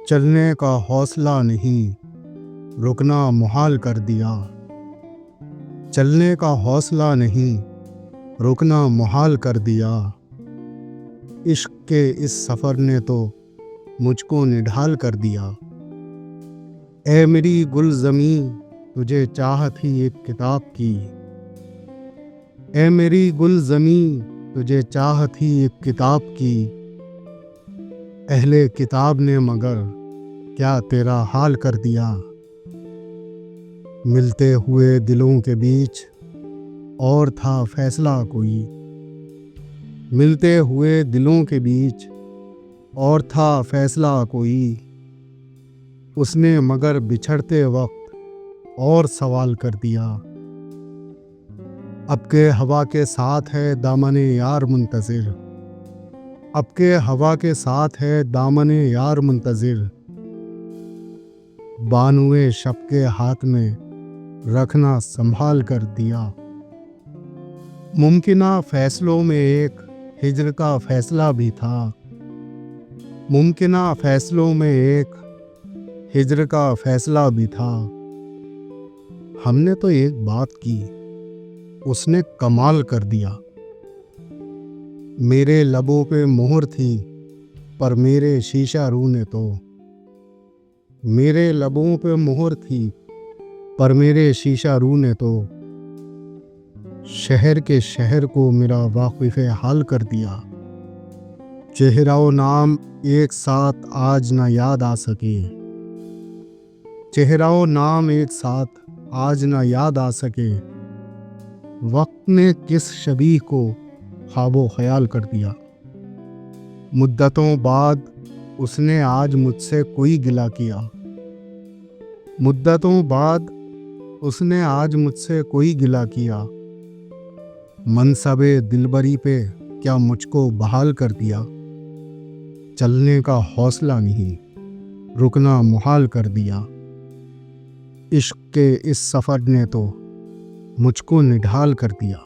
چلنے کا حوصلہ نہیں، رکنا محال کر دیا۔ چلنے کا حوصلہ نہیں، رکنا محال کر دیا۔ عشق کے اس سفر نے تو مجھ کو نڈھال کر دیا۔ اے میری گل زمیں، تجھے چاہت ہی ایک کتاب کی۔ اے میری گل زمیں، تجھے چاہت ہی ایک کتاب کی۔ اہل کتاب نے مگر کیا تیرا حال کر دیا۔ ملتے ہوئے دلوں کے بیچ اور تھا فیصلہ کوئی۔ ملتے ہوئے دلوں کے بیچ اور تھا فیصلہ کوئی۔ اس نے مگر بچھڑتے وقت اور سوال کر دیا۔ اب کے ہوا کے ساتھ ہے دامن یار منتظر۔ اب کے ہوا کے ساتھ ہے دامن یار منتظر۔ بانوئے شب کے ہاتھ میں رکھنا سنبھال کر دیا۔ ممکنہ فیصلوں میں ایک ہجر کا فیصلہ بھی تھا۔ ممکنہ فیصلوں میں ایک ہجر کا فیصلہ بھی تھا۔ ہم نے تو ایک بات کی، اس نے کمال کر دیا۔ میرے لبوں پہ مہر تھی پر میرے شیشہ رو نے تو۔ میرے لبوں پہ مہر تھی پر میرے شیشہ رو نے تو شہر کے شہر کو میرا واقف حال کر دیا۔ چہرہ و نام ایک ساتھ آج نہ یاد آ سکے۔ چہرہ و نام ایک ساتھ آج نہ یاد آ سکے۔ وقت نے کس شبیہ کو خواب و خیال کر دیا۔ مدتوں بعد اس نے آج مجھ سے کوئی گلہ کیا۔ مدتوں بعد اس نے آج مجھ سے کوئی گلہ کیا۔ منصب دلبری پہ کیا مجھ کو بحال کر دیا۔ چلنے کا حوصلہ نہیں، رکنا محال کر دیا۔ عشق کے اس سفر نے تو مجھ کو نڈھال کر دیا۔